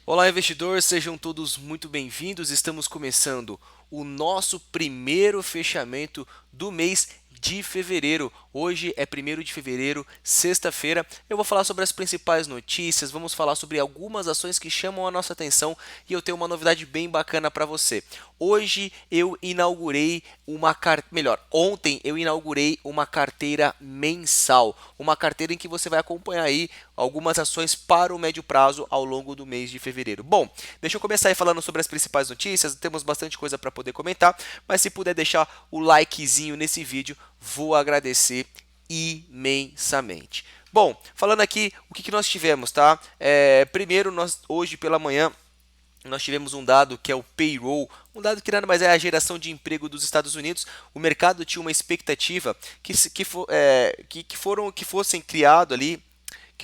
Olá, investidor, sejam todos muito bem-vindos. Estamos começando o nosso primeiro fechamento do mês de fevereiro. Hoje é 1º de fevereiro, sexta-feira. Eu vou falar sobre as principais notícias, vamos falar sobre algumas ações que chamam a nossa atenção e eu tenho uma novidade bem bacana para você. Hoje eu inaugurei ontem eu inaugurei uma carteira mensal, uma carteira em que você vai acompanhar aí algumas ações para o médio prazo ao longo do mês de fevereiro. Bom, deixa eu começar aí falando sobre as principais notícias, temos bastante coisa para poder comentar, mas se puder deixar o likezinho nesse vídeo, vou agradecer imensamente. Bom, falando aqui o que nós tivemos, tá? Primeiro, hoje pela manhã, nós tivemos um dado que é o payroll, um dado que nada mais é a geração de emprego dos Estados Unidos. O mercado tinha uma expectativa que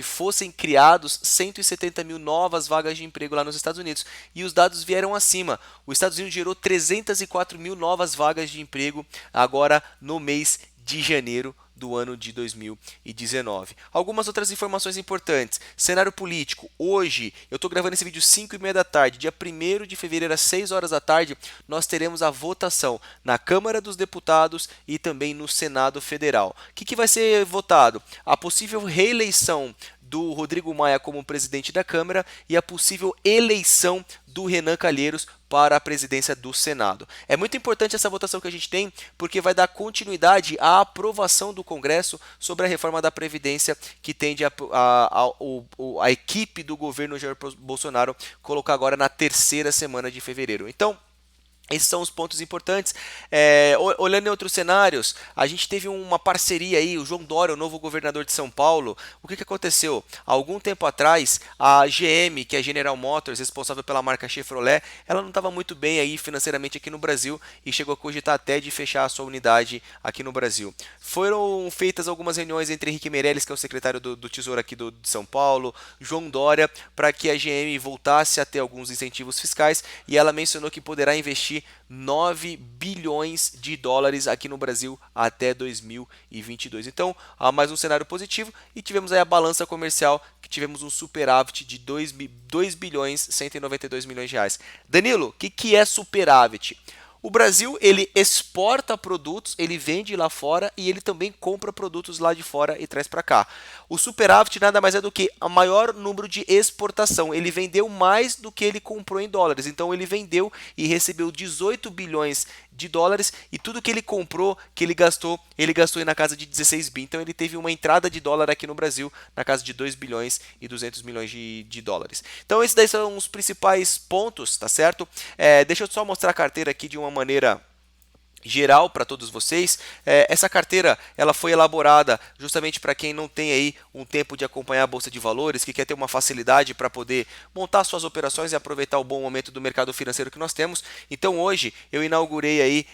fossem criados 170 mil novas vagas de emprego lá nos Estados Unidos. E os dados vieram acima. Os Estados Unidos gerou 304 mil novas vagas de emprego agora no mês de janeiro do ano de 2019. Algumas outras informações importantes. Cenário político. Hoje, eu estou gravando esse vídeo 5h30 da tarde, dia 1º de fevereiro, às 6 horas da tarde, nós teremos a votação na Câmara dos Deputados e também no Senado Federal. O que vai ser votado? A possível reeleição do Rodrigo Maia como presidente da Câmara e a possível eleição do Renan Calheiros para a presidência do Senado. É muito importante essa votação que a gente tem, porque vai dar continuidade à aprovação do Congresso sobre a reforma da Previdência que tende a equipe do governo Jair Bolsonaro colocar agora na terceira semana de fevereiro. Então, esses são os pontos importantes. Olhando em outros cenários, a gente teve uma parceria aí, o João Dória, o novo governador de São Paulo. O que aconteceu? Há algum tempo atrás, a GM, que é a General Motors, responsável pela marca Chevrolet, ela não estava muito bem aí financeiramente aqui no Brasil e chegou a cogitar até de fechar a sua unidade aqui no Brasil. Foram feitas algumas reuniões entre Henrique Meirelles, que é o secretário do Tesouro aqui de São Paulo, João Dória, para que a GM voltasse a ter alguns incentivos fiscais, e ela mencionou que poderá investir 9 bilhões de dólares aqui no Brasil até 2022. Então, há mais um cenário positivo e tivemos aí a balança comercial, que tivemos um superávit de 2 bilhões 192 milhões de reais. Danilo, o que é superávit? O Brasil, ele exporta produtos, ele vende lá fora e ele também compra produtos lá de fora e traz para cá. O superávit nada mais é do que o maior número de exportação. Ele vendeu mais do que ele comprou em dólares. Então ele vendeu e recebeu 18 bilhões de dólares e tudo que ele comprou, que ele gastou aí na casa de 16 bi. Então ele teve uma entrada de dólar aqui no Brasil na casa de 2 bilhões e 200 milhões de dólares. Então esses daí são os principais pontos, tá certo? Deixa eu só mostrar a carteira aqui de uma maneira geral para todos vocês. Essa carteira ela foi elaborada justamente para quem não tem aí um tempo de acompanhar a bolsa de valores, que quer ter uma facilidade para poder montar suas operações e aproveitar o bom momento do mercado financeiro que nós temos. Então hoje eu inaugurei aí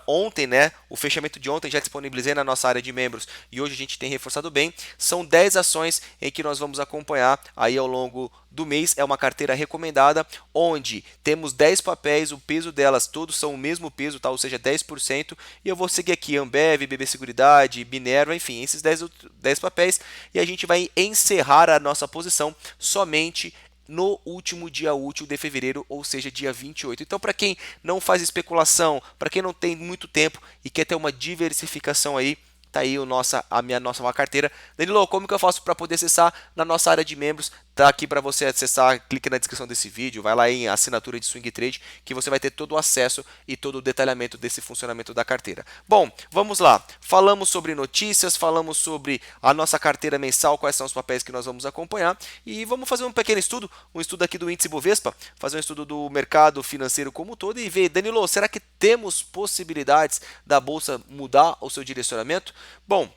ontem, né, o fechamento de ontem já disponibilizei na nossa área de membros e hoje a gente tem reforçado bem. São 10 ações em que nós vamos acompanhar aí ao longo do mês. É uma carteira recomendada onde temos 10 papéis, o peso delas todos são o mesmo peso, tá? Ou seja, 10%, e eu vou seguir aqui Ambev, BB Seguridade, Minerva, enfim, esses 10 papéis, e a gente vai encerrar a nossa posição somente no último dia útil de fevereiro, ou seja, dia 28. Então, para quem não faz especulação, para quem não tem muito tempo e quer ter uma diversificação aí, tá aí a minha nossa carteira. Danilo, como que eu faço para poder acessar na nossa área de membros? Tá aqui para você acessar, clique na descrição desse vídeo, vai lá em assinatura de Swing Trade, que você vai ter todo o acesso e todo o detalhamento desse funcionamento da carteira. Bom, vamos lá. Falamos sobre notícias, falamos sobre a nossa carteira mensal, quais são os papéis que nós vamos acompanhar e vamos fazer um pequeno estudo, um estudo aqui do índice Bovespa, fazer um estudo do mercado financeiro como um todo e ver, Danilo, será que temos possibilidades da bolsa mudar o seu direcionamento? Bom,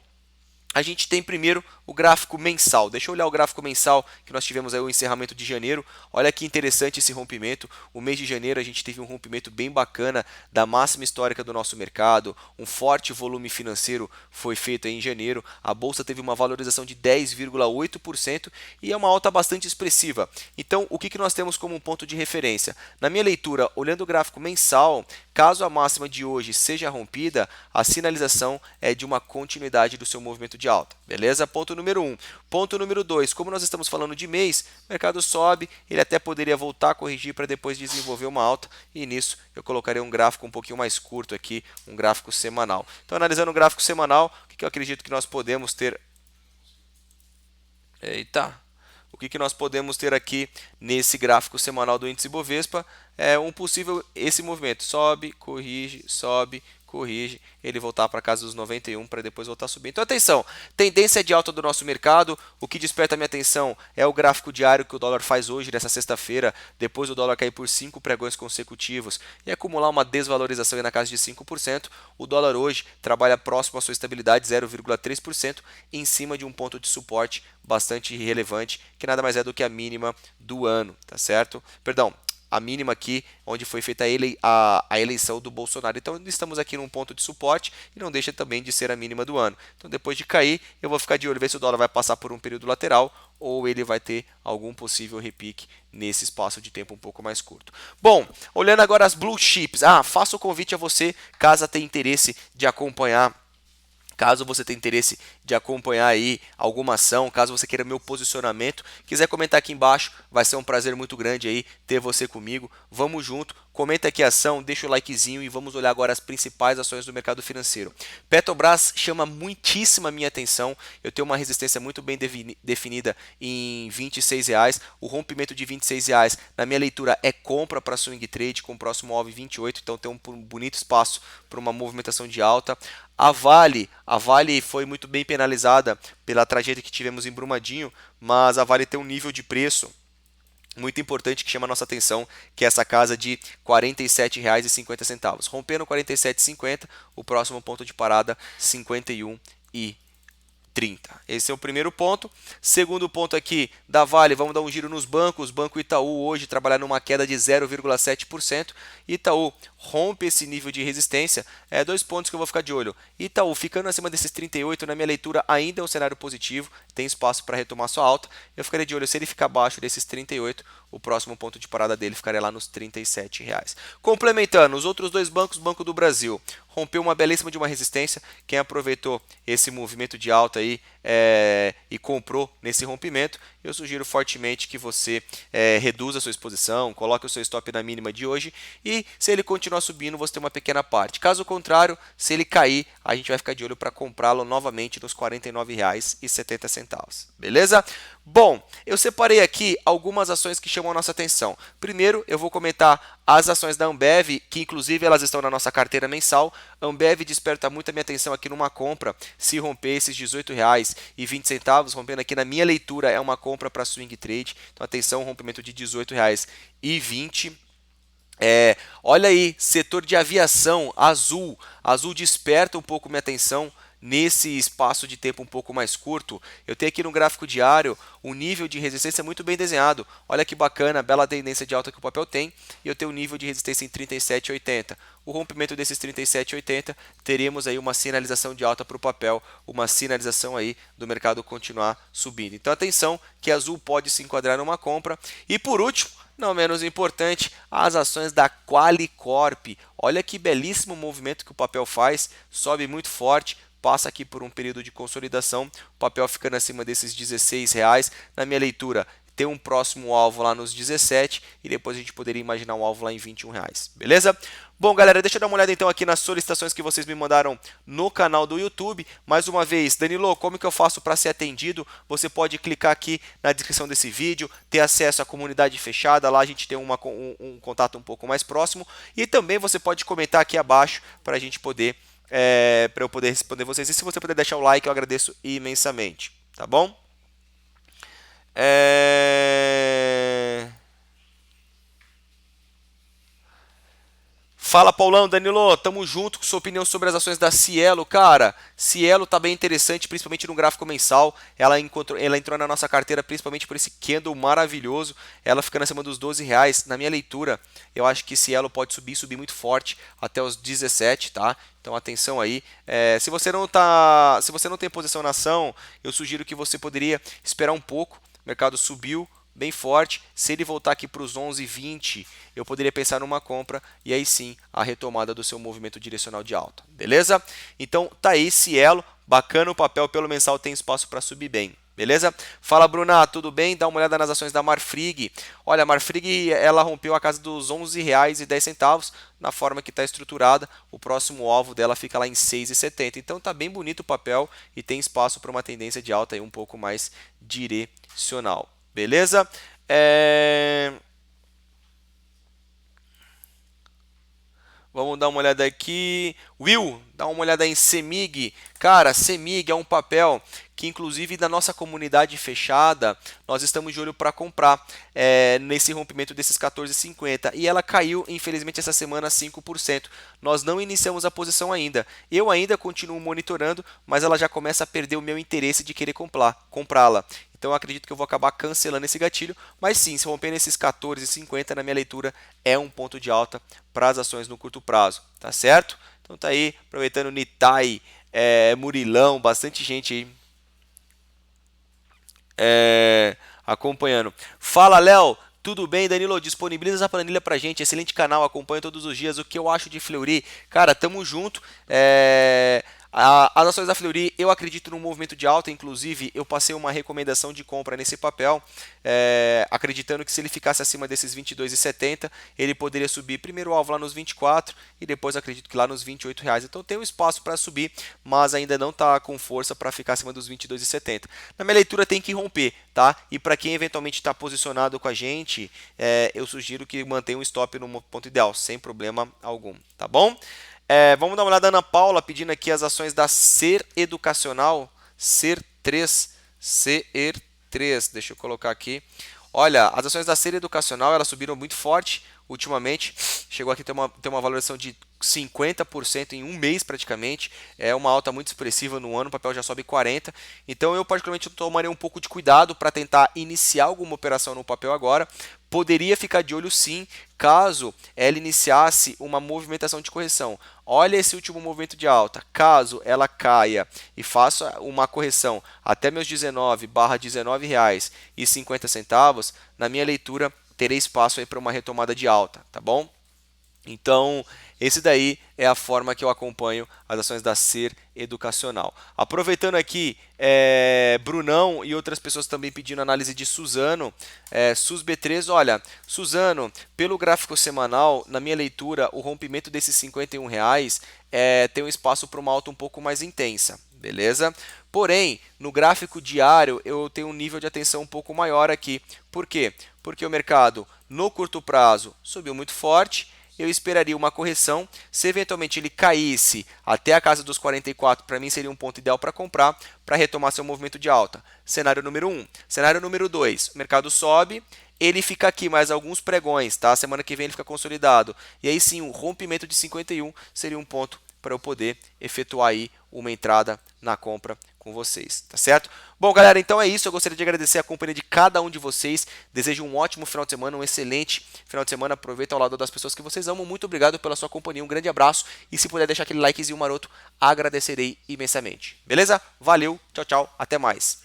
a gente tem primeiro o gráfico mensal. Deixa eu olhar o gráfico mensal que nós tivemos aí o encerramento de janeiro. Olha que interessante esse rompimento. O mês de janeiro a gente teve um rompimento bem bacana da máxima histórica do nosso mercado. Um forte volume financeiro foi feito aí em janeiro. A bolsa teve uma valorização de 10,8% e é uma alta bastante expressiva. Então, o que nós temos como um ponto de referência? Na minha leitura, olhando o gráfico mensal, Caso a máxima de hoje seja rompida, a sinalização é de uma continuidade do seu movimento de alta, beleza? Ponto número 1. Ponto número 2, como nós estamos falando de mês, o mercado sobe, ele até poderia voltar a corrigir para depois desenvolver uma alta, e nisso eu colocaria um gráfico um pouquinho mais curto aqui, um gráfico semanal. Então, analisando o gráfico semanal, o que eu acredito que nós podemos ter... Eita! O que nós podemos ter aqui nesse gráfico semanal do índice Bovespa é um possível esse movimento, sobe, corrige, ele voltar para casa dos 91 para depois voltar a subir. Então atenção, tendência de alta do nosso mercado, o que desperta a minha atenção é o gráfico diário que o dólar faz hoje, nessa sexta-feira, depois do dólar cair por 5 pregões consecutivos e acumular uma desvalorização aí na casa de 5%, o dólar hoje trabalha próximo à sua estabilidade, 0,3%, em cima de um ponto de suporte bastante relevante, que nada mais é do que a mínima do ano, tá certo? Perdão, a mínima aqui, onde foi feita a eleição do Bolsonaro. Então, estamos aqui num ponto de suporte e não deixa também de ser a mínima do ano. Então, depois de cair, eu vou ficar de olho, ver se o dólar vai passar por um período lateral ou ele vai ter algum possível repique nesse espaço de tempo um pouco mais curto. Bom, olhando agora as blue chips. Faço o convite a você, caso tenha interesse de acompanhar. Caso você tenha interesse de acompanhar aí alguma ação, caso você queira meu posicionamento, quiser comentar aqui embaixo, vai ser um prazer muito grande aí ter você comigo. Vamos junto, comenta aqui a ação, deixa o likezinho e vamos olhar agora as principais ações do mercado financeiro. Petrobras chama muitíssima minha atenção, eu tenho uma resistência muito bem definida em R$26, o rompimento de R$26 na minha leitura é compra para swing trade com o próximo alvo 28, então tem um bonito espaço para uma movimentação de alta. A Vale foi muito bem penalizada pela tragédia que tivemos em Brumadinho, mas a Vale tem um nível de preço muito importante que chama a nossa atenção, que é essa casa de R$ 47,50. Rompendo R$ 47,50, o próximo ponto de parada 51,30. Esse é o primeiro ponto. Segundo ponto aqui da Vale, vamos dar um giro nos bancos. Banco Itaú hoje trabalhando numa queda de 0,7%. Itaú rompe esse nível de resistência. Dois pontos que eu vou ficar de olho. Itaú ficando acima desses 38, na minha leitura ainda é um cenário positivo, tem espaço para retomar sua alta. Eu ficaria de olho, se ele ficar abaixo desses 38, o próximo ponto de parada dele ficaria lá nos R$ 37,00. Complementando, os outros dois bancos, Banco do Brasil, rompeu uma belíssima de uma resistência. Quem aproveitou esse movimento de alta aí e comprou nesse rompimento, eu sugiro fortemente que você reduza a sua exposição, coloque o seu stop na mínima de hoje e se ele continuar subindo, você tem uma pequena parte. Caso contrário, se ele cair, a gente vai ficar de olho para comprá-lo novamente nos R$ 49,70. Beleza? Bom, eu separei aqui algumas ações que chamam a nossa atenção. Primeiro, eu vou comentar as ações da Ambev, que inclusive elas estão na nossa carteira mensal. A Ambev desperta muito a minha atenção aqui numa compra, se romper esses R$ 18,20, rompendo aqui na minha leitura é uma compra para swing trade. Então atenção, rompimento de R$ 18,20. Olha aí, setor de aviação, Azul desperta um pouco minha atenção nesse espaço de tempo um pouco mais curto. Eu tenho aqui no gráfico diário um nível de resistência muito bem desenhado. Olha que bacana, bela tendência de alta que o papel tem. E eu tenho um nível de resistência em 37,80. O rompimento desses 37,80, teremos aí uma sinalização de alta para o papel, uma sinalização aí do mercado continuar subindo. Então atenção que Azul pode se enquadrar numa compra. E por último, não menos importante, as ações da Qualicorp. Olha que belíssimo movimento que o papel faz, sobe muito forte, passa aqui por um período de consolidação, o papel ficando acima desses R$ 16,00. Na minha leitura, tem um próximo alvo lá nos 17 e depois a gente poderia imaginar um alvo lá em R$ 21,00. Beleza? Bom, galera, deixa eu dar uma olhada então aqui nas solicitações que vocês me mandaram no canal do YouTube. Mais uma vez, Danilo, como que eu faço para ser atendido? Você pode clicar aqui na descrição desse vídeo, ter acesso à comunidade fechada, lá a gente tem um contato um pouco mais próximo. E também você pode comentar aqui abaixo para a gente poder, para eu poder responder vocês. E se você puder deixar o like, eu agradeço imensamente, tá bom? Fala, Paulão, Danilo, tamo junto com sua opinião sobre as ações da Cielo. Cara, Cielo tá bem interessante, principalmente no gráfico mensal. Ela entrou na nossa carteira principalmente por esse candle maravilhoso. Ela ficando acima dos R$ 12,00. Na minha leitura, eu acho que Cielo pode subir muito forte até os 17, tá? Então atenção aí. Se você não tem posição na ação, eu sugiro que você poderia esperar um pouco. O mercado subiu, bem forte. Se ele voltar aqui para os 11,20, eu poderia pensar numa compra e aí sim a retomada do seu movimento direcional de alta, beleza? Então tá aí Cielo, bacana o papel, pelo mensal tem espaço para subir bem. Beleza? Fala, Bruna, tudo bem? Dá uma olhada nas ações da Marfrig. Olha, a Marfrig, ela rompeu a casa dos R$ 11,10 na forma que está estruturada. O próximo alvo dela fica lá em 6,70. Então tá bem bonito o papel e tem espaço para uma tendência de alta aí um pouco mais direcional. Beleza? Vamos dar uma olhada aqui. Will, dá uma olhada em CEMIG. Cara, CEMIG é um papel que, inclusive, da nossa comunidade fechada, nós estamos de olho para comprar nesse rompimento desses 14,50. E ela caiu, infelizmente, essa semana 5%. Nós não iniciamos a posição ainda. Eu ainda continuo monitorando, mas ela já começa a perder o meu interesse de querer comprá-la. Então eu acredito que eu vou acabar cancelando esse gatilho, mas sim, se romper nesses 14,50, na minha leitura, é um ponto de alta para as ações no curto prazo, tá certo? Então tá aí, aproveitando Nitai, Murilão, bastante gente aí acompanhando. Fala, Léo! Tudo bem, Danilo? Disponibiliza essa planilha pra gente. Excelente canal, acompanha todos os dias. O que eu acho de Fleury? Cara, tamo junto. As ações da Fleury, eu acredito num movimento de alta. Inclusive, eu passei uma recomendação de compra nesse papel, acreditando que se ele ficasse acima desses 22,70, ele poderia subir primeiro o alvo lá nos 24 e depois acredito que lá nos 28 reais. Então tem um espaço para subir, mas ainda não está com força para ficar acima dos 22,70. Na minha leitura tem que romper, tá? E para quem eventualmente está posicionado com a gente, eu sugiro que mantenha um stop no ponto ideal, sem problema algum, tá bom? Vamos dar uma olhada na Ana Paula pedindo aqui as ações da Ser Educacional, Ser3, deixa eu colocar aqui. Olha, as ações da Ser Educacional, elas subiram muito forte ultimamente, chegou aqui a ter uma valorização de 50% em um mês praticamente, é uma alta muito expressiva no ano, o papel já sobe 40%, então eu particularmente tomaria um pouco de cuidado para tentar iniciar alguma operação no papel agora. Poderia ficar de olho sim, caso ela iniciasse uma movimentação de correção. Olha esse último movimento de alta, caso ela caia e faça uma correção até meus 19,19,50, na minha leitura terei espaço aí para uma retomada de alta, tá bom? Então, esse daí é a forma que eu acompanho as ações da Ser Educacional. Aproveitando aqui, Brunão e outras pessoas também pedindo análise de Suzano, SUSB3, olha, Suzano, pelo gráfico semanal, na minha leitura, o rompimento desses R$ 51 tem um espaço para uma alta um pouco mais intensa, beleza? Porém, no gráfico diário, eu tenho um nível de atenção um pouco maior aqui. Por quê? Porque o mercado, no curto prazo, subiu muito forte. Eu esperaria uma correção. Se eventualmente ele caísse até a casa dos 44, para mim seria um ponto ideal para comprar, para retomar seu movimento de alta. Cenário número 1. Cenário número 2, o mercado sobe, ele fica aqui mais alguns pregões, tá? Semana que vem ele fica consolidado. E aí sim, o rompimento de 51 seria um ponto para eu poder efetuar aí uma entrada na compra com vocês, tá certo? Bom, galera, então é isso. Eu gostaria de agradecer a companhia de cada um de vocês. Desejo um ótimo final de semana, um excelente final de semana. Aproveita ao lado das pessoas que vocês amam. Muito obrigado pela sua companhia. Um grande abraço. E se puder deixar aquele likezinho maroto, agradecerei imensamente. Beleza? Valeu, tchau, tchau. Até mais.